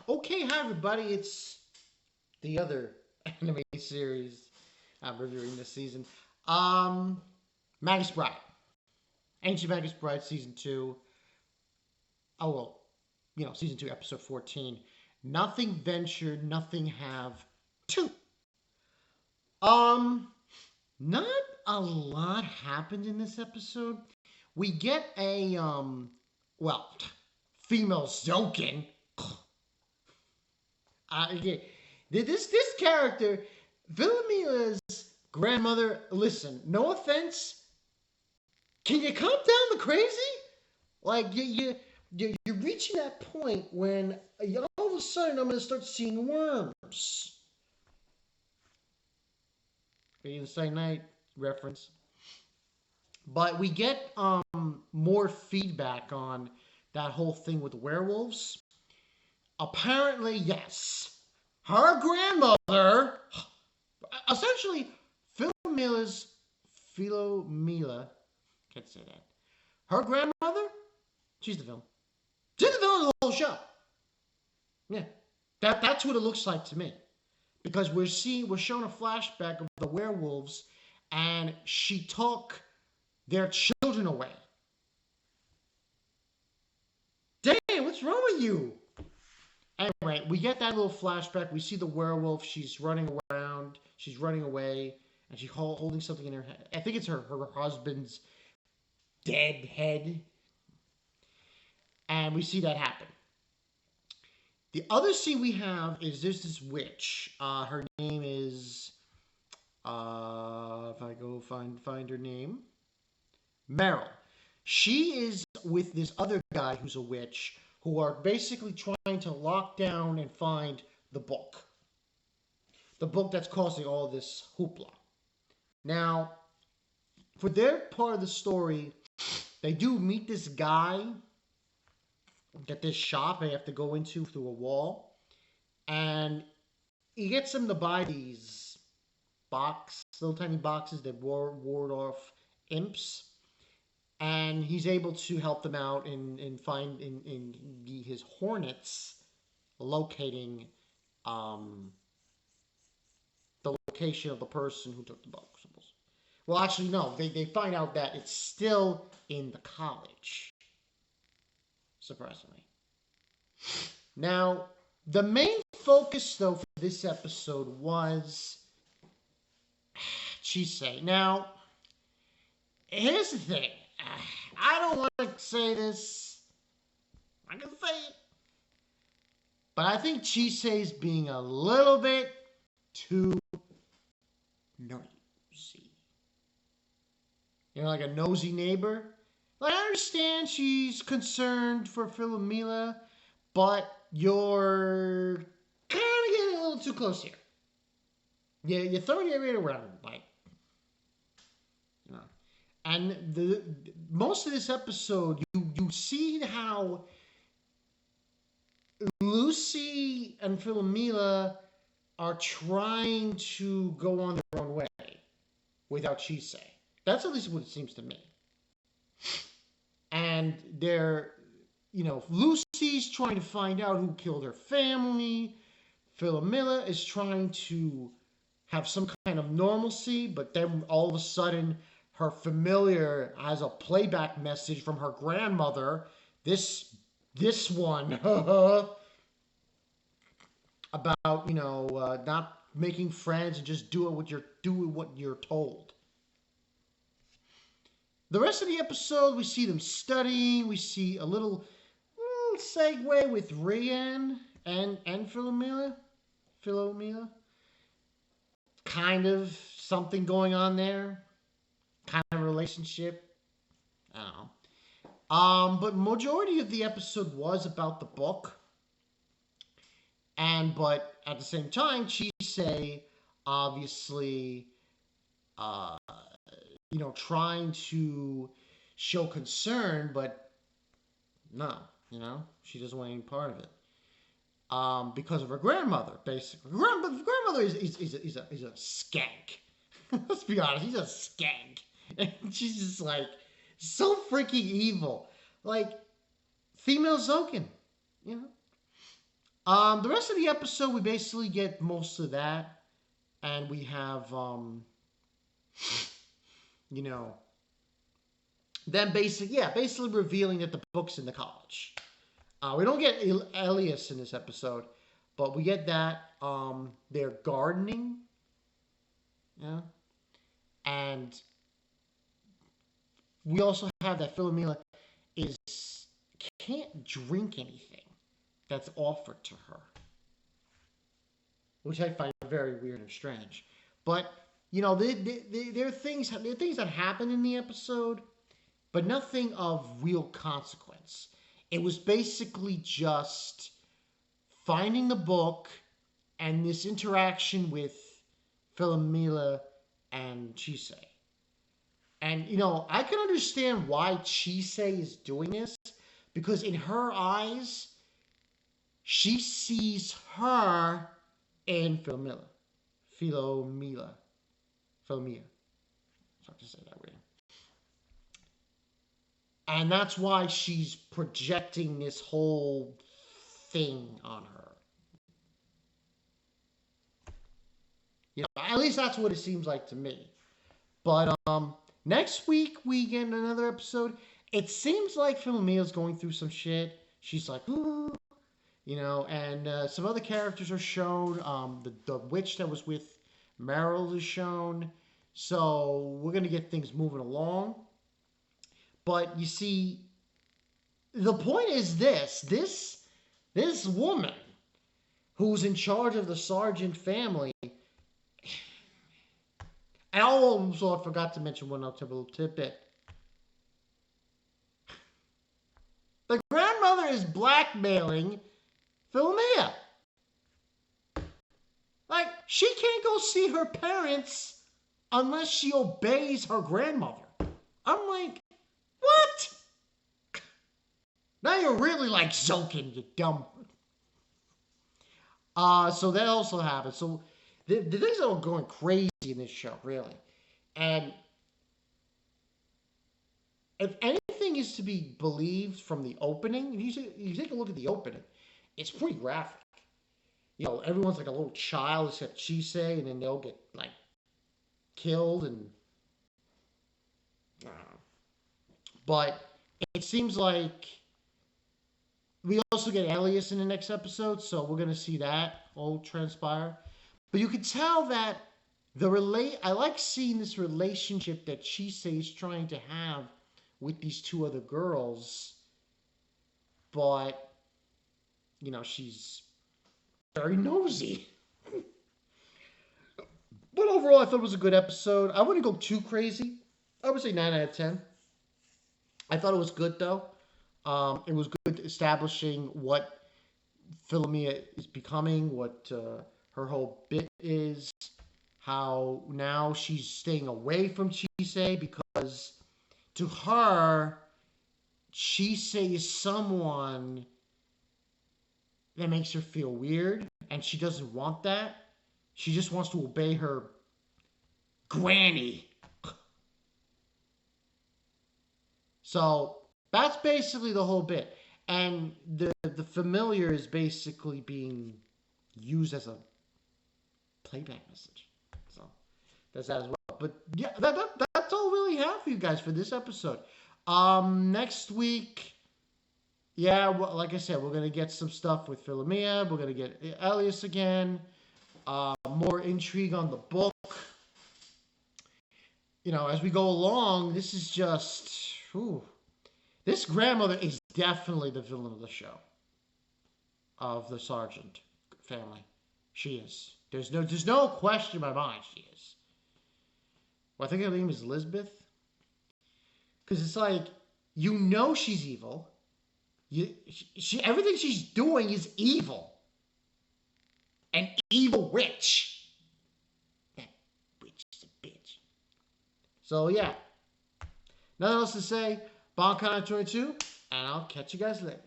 Okay, hi everybody. It's the other anime series I'm reviewing this season. Um, Magus Bride, Ancient Magus Bride, season two. Oh well, season two, episode 14. Nothing ventured, nothing have two. Um, Not a lot happened in this episode. We get a well, female Zoken. Yeah. This character, Philomela's grandmother. Listen, no offense. Can you calm down the crazy? Like you're reaching that point when all of a sudden I'm gonna start seeing worms. Inside Night reference. But we get more feedback on that whole thing with werewolves. Apparently, yes, her grandmother, essentially, Philomela's Philomela, can't say that. Her grandmother, she's the villain. She's the villain of the whole show. Yeah, that's what it looks like to me, because we're shown a flashback of the werewolves, and she took their children away. Damn, what's wrong with you? Anyway, we get that little flashback. We see the werewolf. She's running around. She's running away, and she's holding something in her head. I think it's her husband's dead head, and we see that happen. The other scene we have is there's this witch. Her name is if I go find her name, Meryl. She is with this other guy who's a witch, who are basically trying to lock down and find the book. The book that's causing all this hoopla. Now, for their part of the story, they do meet this guy at this shop they have to go into through a wall. And he gets them to buy these little tiny boxes that ward off imps. And he's able to help them out in his hornets locating the location of the person who took the box. Well, actually, no. They find out that it's still in the college. Surprisingly. Now, the main focus, though, for this episode was chise. Now, here's the thing. I don't want to say this. I can say it. But I think chise is being a little bit too nosy. Like a nosy neighbor. Like, I understand she's concerned for Philomela, but you're kind of getting a little too close here. Yeah, you're throwing your weight around, like, And most of this episode, you see how Lucy and Philomela are trying to go on their own way without chise. That's at least what it seems to me. And Lucy's trying to find out who killed her family. Philomela is trying to have some kind of normalcy, but then all of a sudden her familiar has a playback message from her grandmother. This one about not making friends and just doing what you're told. The rest of the episode, we see them studying. We see a little segue with Rian and Philomela. Kind of something going on there. Kind of relationship. I don't know. But majority of the episode was about the book. But at the same time, chise obviously trying to show concern, but no, she doesn't want any part of it. Because of her grandmother, basically. Grandmother is a skank. Let's be honest, he's a skank. And she's just like so freaking evil. Like female Zoken, The rest of the episode, we basically get most of that, and we have, you know, them basically revealing that the book's in the college. We don't get Elias in this episode, but we get that they're gardening, yeah, and we also have that Philomela is can't drink anything that's offered to her, which I find very weird and strange. But there are things that happen in the episode, but nothing of real consequence. It was basically just finding the book and this interaction with Philomela and Chise. And, I can understand why Chise is doing this, because in her eyes, she sees her in Philomela. Philomela. Philomela. It's hard to say that way. And that's why she's projecting this whole thing on her. At least that's what it seems like to me. But next week we get another episode. It seems like Philomela's going through some shit. She's like, ooh, and some other characters are shown. The witch that was with Meryl is shown. So we're gonna get things moving along. But you see, the point is this woman who's in charge of the Sargent family. And also, I forgot to mention one other little tidbit. The grandmother is blackmailing Philomela. Like, she can't go see her parents unless she obeys her grandmother. I'm like, what? Now you're really like Zokin, you dumb. So that also happens. So the things are going crazy in this show, really. And if anything is to be believed from the opening, if you take a look at the opening, it's pretty graphic. Everyone's like a little child except Chise, and then they'll get like killed, and I don't know. But it seems like we also get Elias in the next episode, so we're gonna see that all transpire. But you can tell that I like seeing this relationship that Chise is trying to have with these two other girls, but she's very nosy. But overall, I thought it was a good episode. I wouldn't go too crazy. I would say 9 out of 10. I thought it was good, though. It was good establishing what Philomela is becoming, what her whole bit is, how now she's staying away from Chise because to her, Chise is someone that makes her feel weird, and she doesn't want that. She just wants to obey her granny. So that's basically the whole bit. And the familiar is basically being used as a playback message. So that's that as well. But yeah, that's all we really have for you guys for this episode. Next week, yeah, well, like I said, we're gonna get some stuff with Philomela. We're gonna get Elias again. More intrigue on the book. As we go along, this is just, this grandmother is definitely the villain of the show. Of the Sargent family. She is. There's no question in my mind she is. Well, I think her name is Elizabeth. Because it's like, she's evil. Everything she's doing is evil. An evil witch. That witch is a bitch. So, yeah. Nothing else to say. Bon Con 22, and I'll catch you guys later.